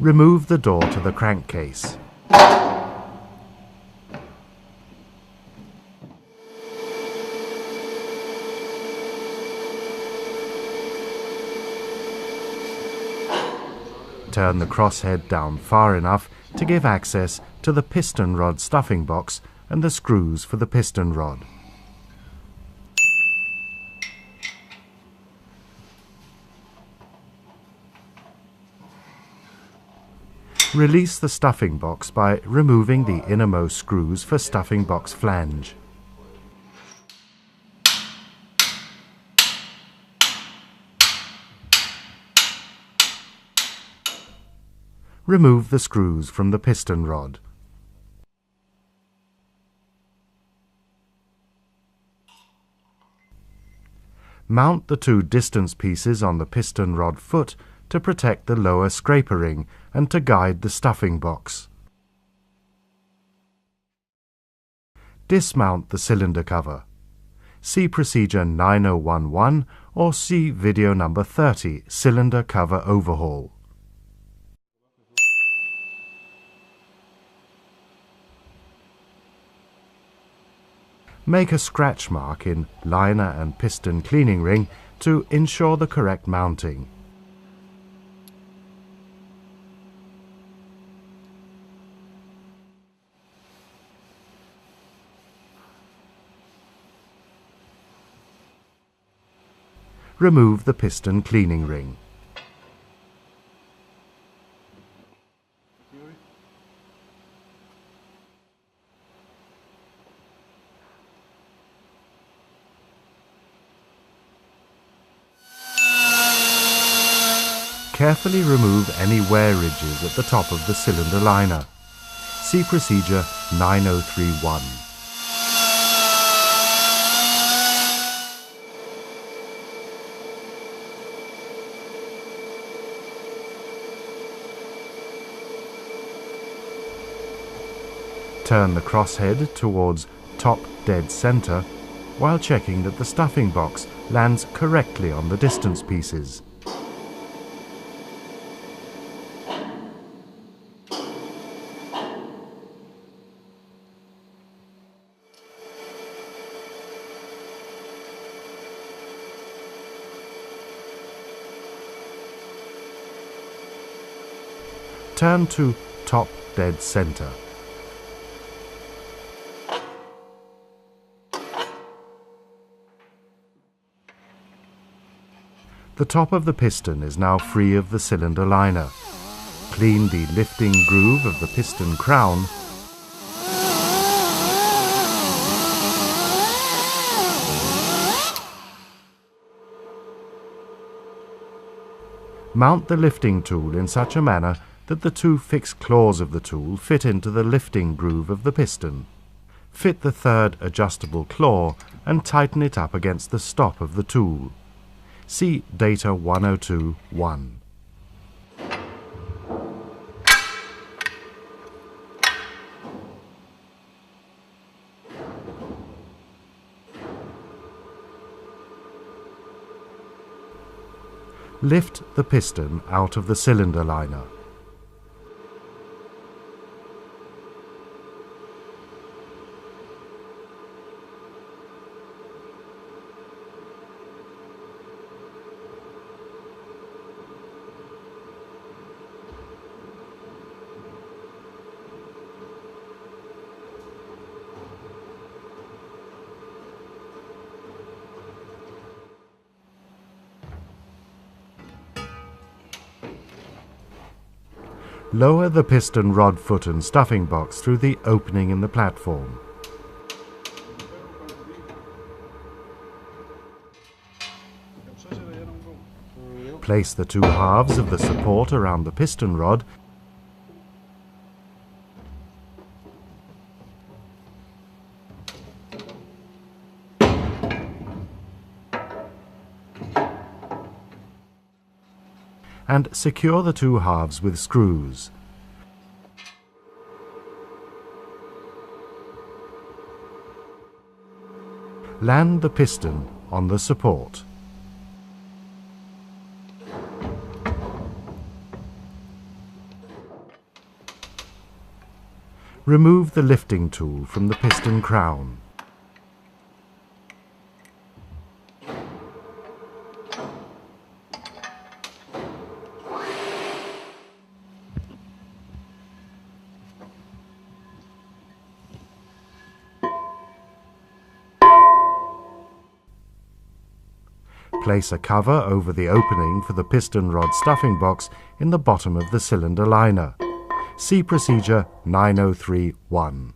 Remove the door to the crankcase. Turn the crosshead down far enough to give access to the piston rod stuffing box and the screws for the piston rod. Release the stuffing box by removing the innermost screws for stuffing box flange. Remove the screws from the piston rod. Mount the two distance pieces on the piston rod foot to protect the lower scraper ring and to guide the stuffing box. Dismount the cylinder cover. See procedure 9011 or see video number 30, cylinder cover overhaul. Make a scratch mark in liner and piston cleaning ring to ensure the correct mounting. Remove the piston cleaning ring. Carefully remove any wear ridges at the top of the cylinder liner. See procedure 9031. Turn the crosshead towards top dead center while checking that the stuffing box lands correctly on the distance pieces. Turn to top dead center. The top of the piston is now free of the cylinder liner. Clean the lifting groove of the piston crown . Mount the lifting tool in such a manner that the two fixed claws of the tool fit into the lifting groove of the piston. Fit the third adjustable claw and tighten it up against the stop of the tool. See Data 102.1. Lift the piston out of the cylinder liner. Lower the piston rod foot and stuffing box through the opening in the platform. Place the two halves of the support around the piston rod and secure the two halves with screws. Land the piston on the support. Remove the lifting tool from the piston crown. Place a cover over the opening for the piston rod stuffing box in the bottom of the cylinder liner. See procedure 9031.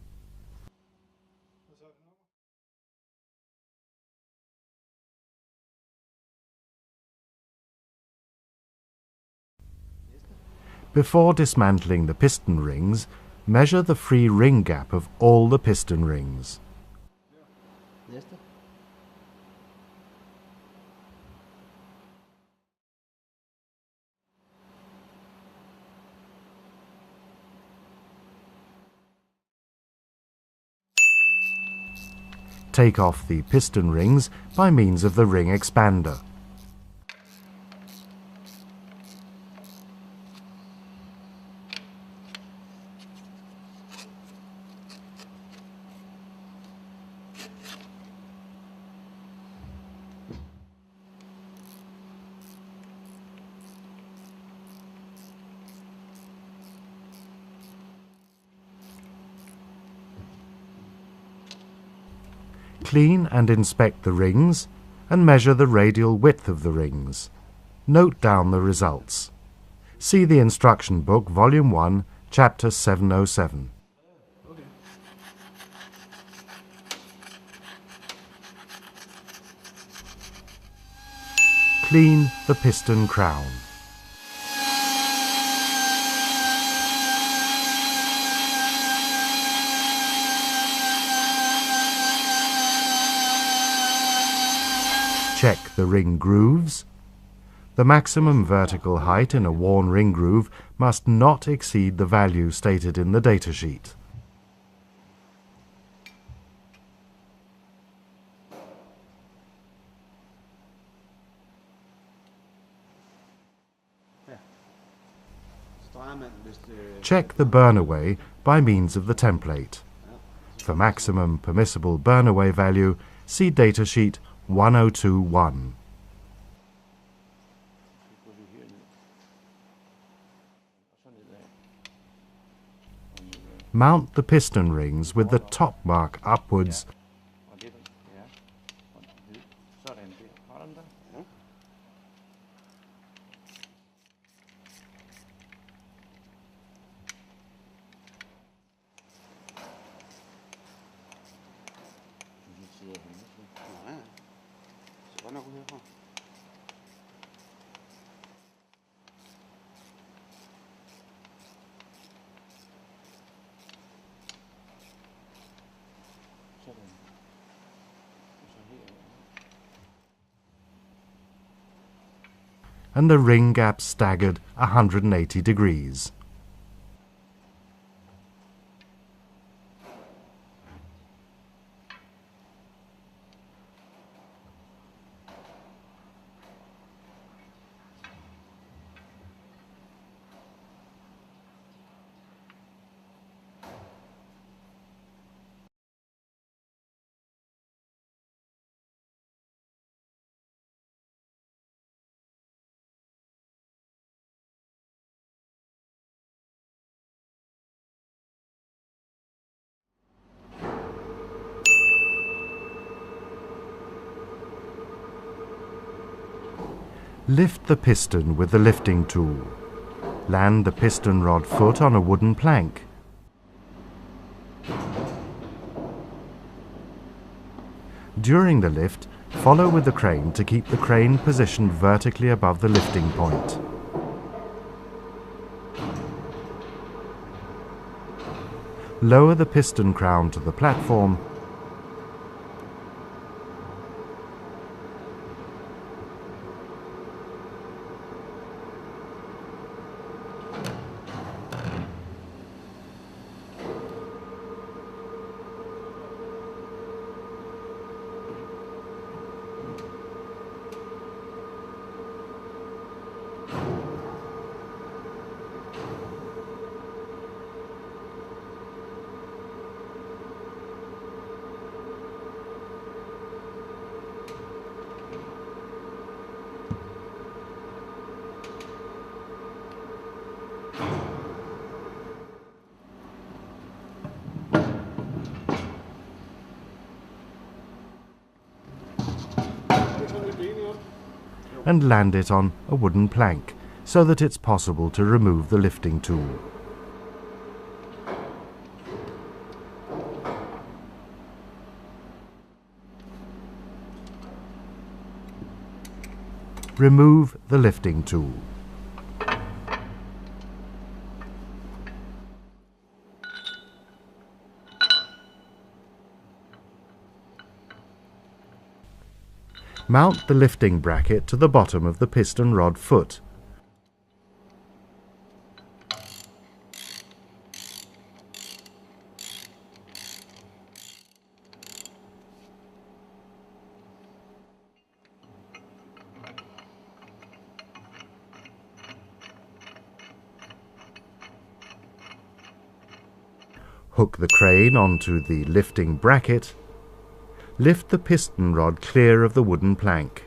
Before dismantling the piston rings, measure the free ring gap of all the piston rings. Take off the piston rings by means of the ring expander. Clean and inspect the rings and measure the radial width of the rings. Note down the results. See the instruction book, Volume 1, Chapter 707. Clean the piston crown. Check the ring grooves. The maximum vertical height in a worn ring groove must not exceed the value stated in the datasheet. Check the burn-away by means of the template. For maximum permissible burn-away value, see datasheet 1021. Mount the piston rings with the top mark upwards and the ring gap staggered 180 degrees. Lift the piston with the lifting tool. Land the piston rod foot on a wooden plank. During the lift, follow with the crane to keep the crane positioned vertically above the lifting point. Lower the piston crown to the platform and land it on a wooden plank so that it's possible to remove the lifting tool. Remove the lifting tool. Mount the lifting bracket to the bottom of the piston rod foot. Hook the crane onto the lifting bracket. Lift the piston rod clear of the wooden plank.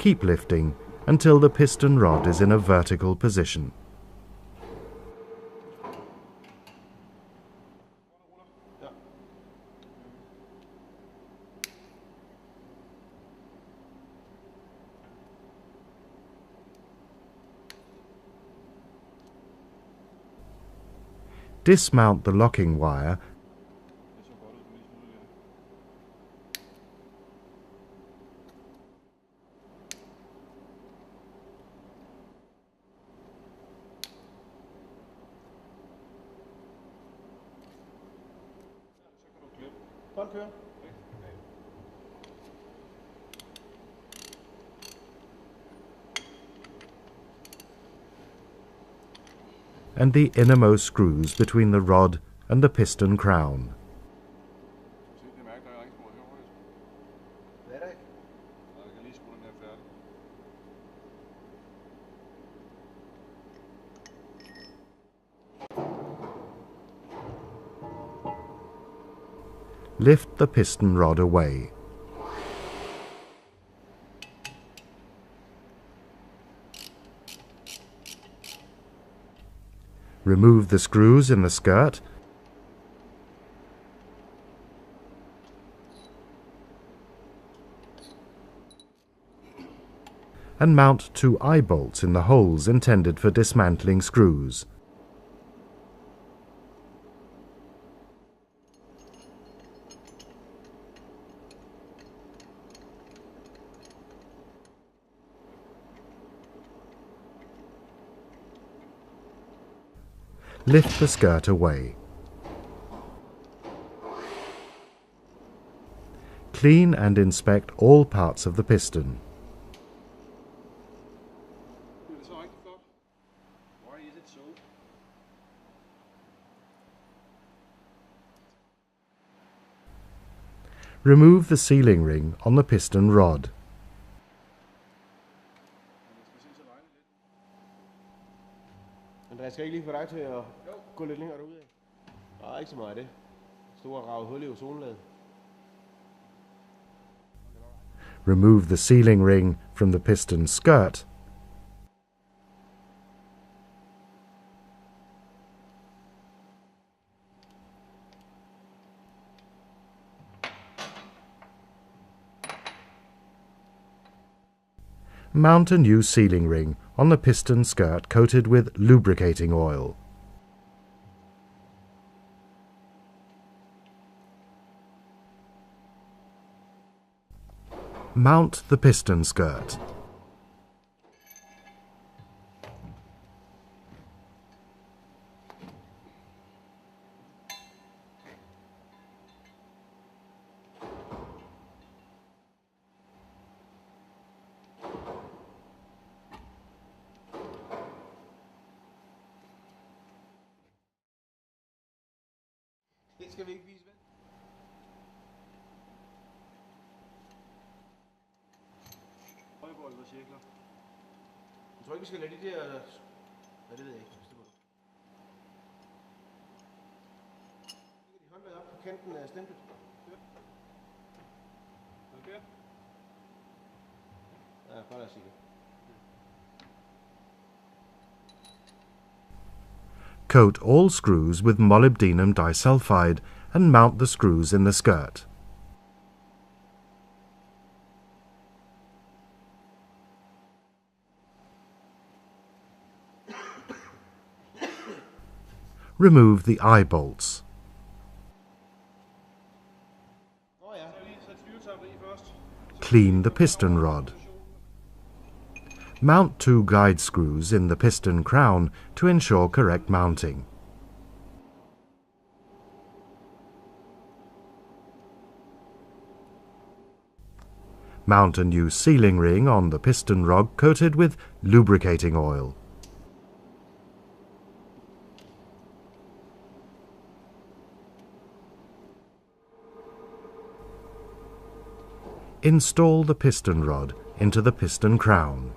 Keep lifting until the piston rod is in a vertical position. Dismount the locking wire and the innermost screws between the rod and the piston crown. Lift the piston rod away. Remove the screws in the skirt and mount 2 eye bolts in the holes intended for dismantling screws. Lift the skirt away. Clean and inspect all parts of the piston. Remove the sealing ring on the piston rod. Men jeg skal ikke lige få dig til at gå lidt længere derude. Nej, ikke så meget af det. Stå og rave hul i ozonlaget. Remove the sealing ring from the piston skirt. Mount a new sealing ring on the piston skirt coated with lubricating oil. Mount the piston skirt. Det skal vi ikke vise, vel? Højbold og cirkler. Jeg tror ikke, vi skal lade de der... Ja, det ved jeg ikke. Bestemmer du. Lægger de håndlaget op på kanten af stemplet. Okay. Ja, bare lad os sige det. Coat all screws with molybdenum disulfide and mount the screws in the skirt. Remove the eye bolts. Clean the piston rod. Mount 2 guide screws in the piston crown to ensure correct mounting. Mount a new sealing ring on the piston rod coated with lubricating oil. Install the piston rod into the piston crown.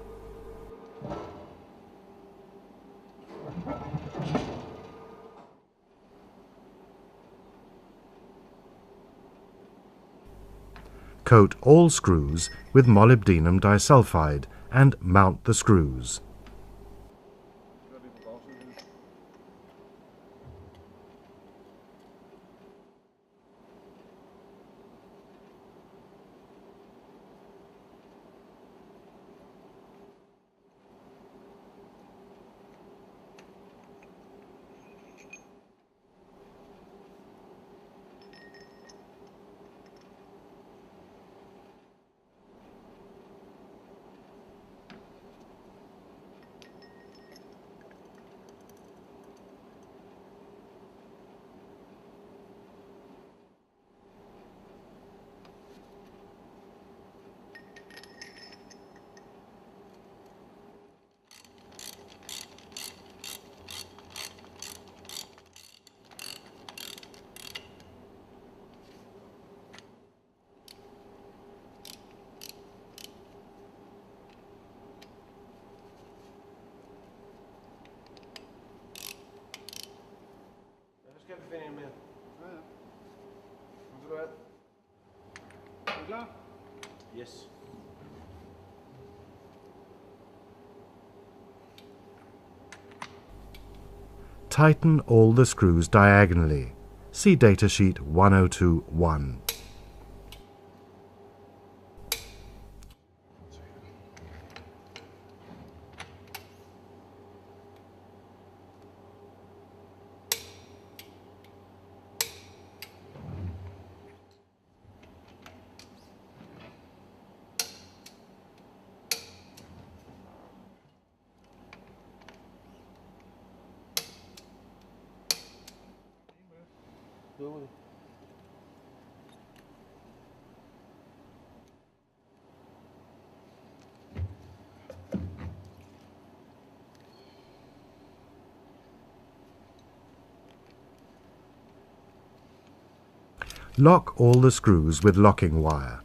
Coat all screws with molybdenum disulfide and mount the screws. Så skal vi finde en mere. Ja, ja. Nu skal du have. Er du klar? Yes. Tighten all the screws diagonally. See datasheet 1021. Lock all the screws with locking wire.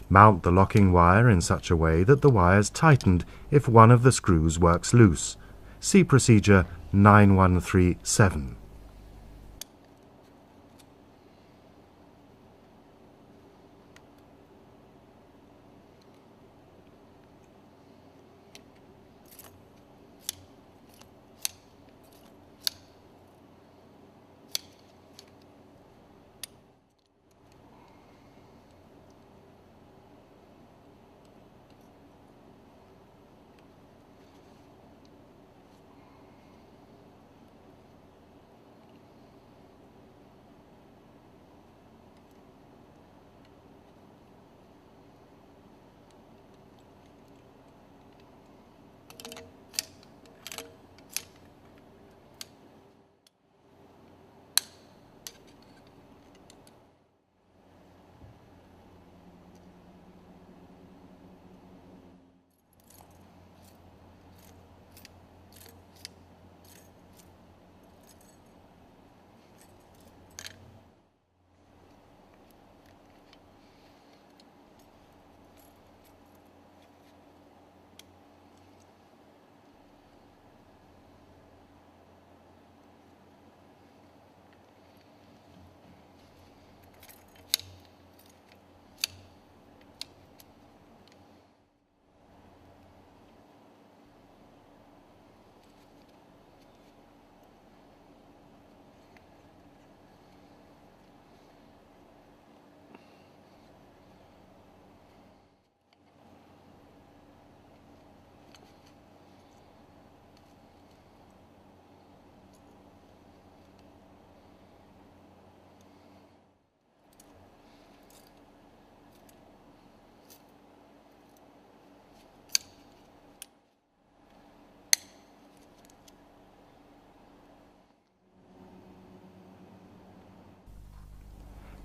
Mount the locking wire in such a way that the wire is tightened if one of the screws works loose. See procedure 9137.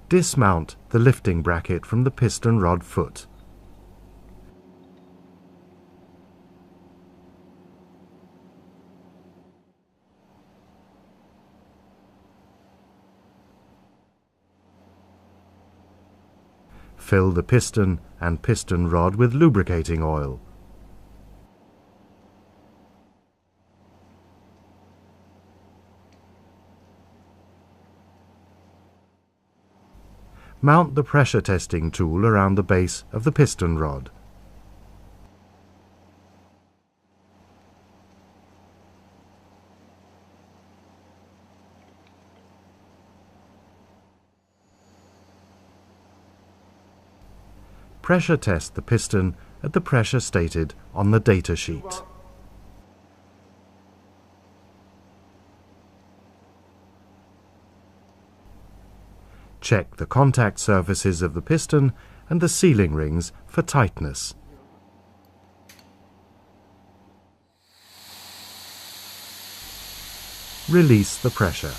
Dismount the lifting bracket from the piston rod foot. Fill the piston and piston rod with lubricating oil. Mount the pressure testing tool around the base of the piston rod. Pressure test the piston at the pressure stated on the data sheet. Check the contact surfaces of the piston and the sealing rings for tightness. Release the pressure.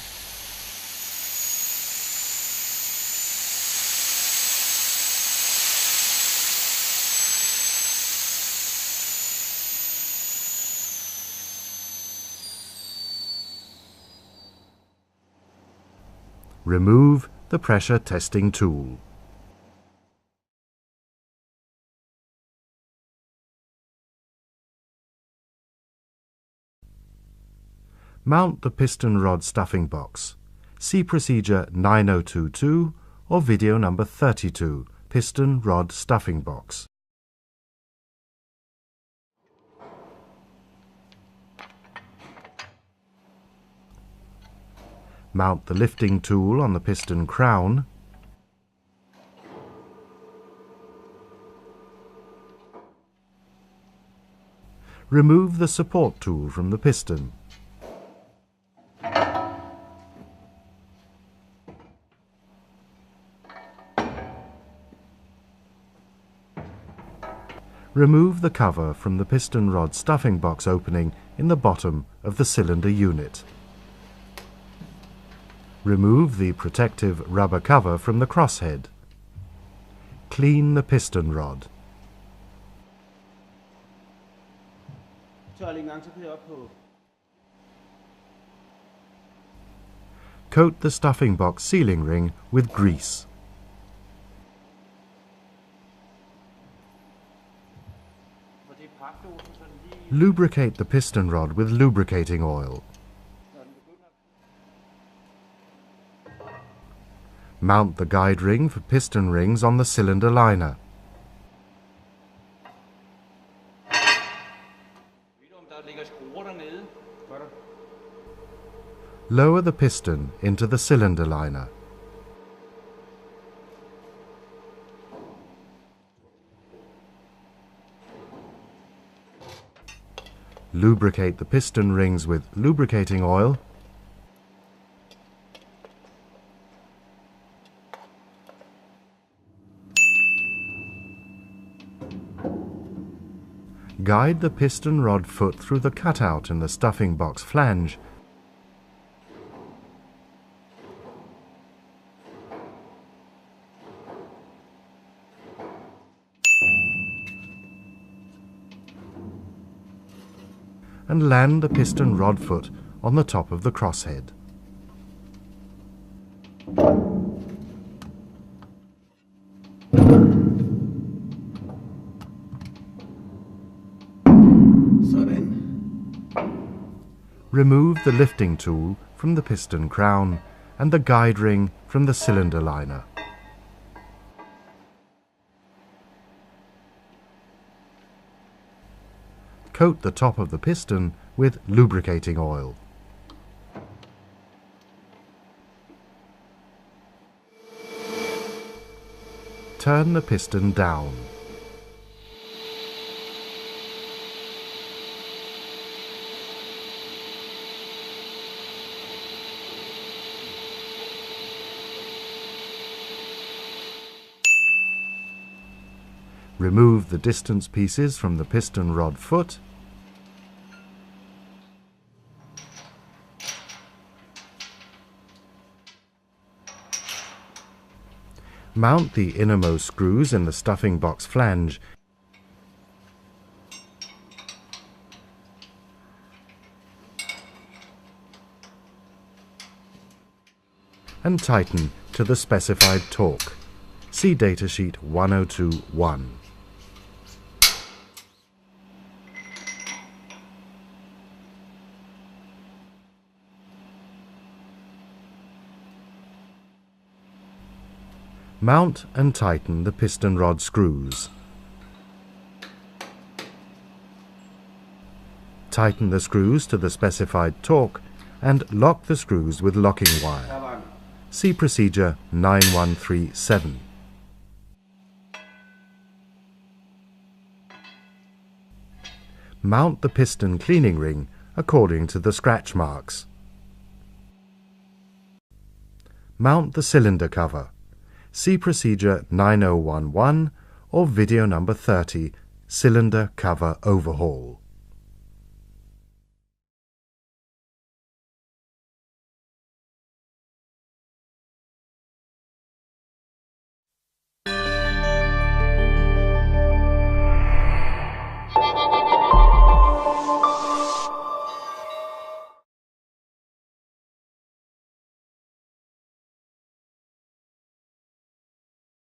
Remove the pressure testing tool. Mount the piston rod stuffing box. See procedure 9022 or video number 32, piston rod stuffing box. Mount the lifting tool on the piston crown. Remove the support tool from the piston. Remove the cover from the piston rod stuffing box opening in the bottom of the cylinder unit. Remove the protective rubber cover from the crosshead. Clean the piston rod. Coat the stuffing box sealing ring with grease. Lubricate the piston rod with lubricating oil. Mount the guide ring for piston rings on the cylinder liner. Lower the piston into the cylinder liner. Lubricate the piston rings with lubricating oil. Guide the piston rod foot through the cutout in the stuffing box flange. And land the piston rod foot on the top of the crosshead. Remove the lifting tool from the piston crown and the guide ring from the cylinder liner. Coat the top of the piston with lubricating oil. Turn the piston down. Remove the distance pieces from the piston rod foot. Mount the innermost screws in the stuffing box flange and tighten to the specified torque. See datasheet 102.1. Mount and tighten the piston rod screws. Tighten the screws to the specified torque and lock the screws with locking wire. See procedure 9137. Mount the piston cleaning ring according to the scratch marks. Mount the cylinder cover. See procedure 9011 or video number 30, cylinder cover overhaul.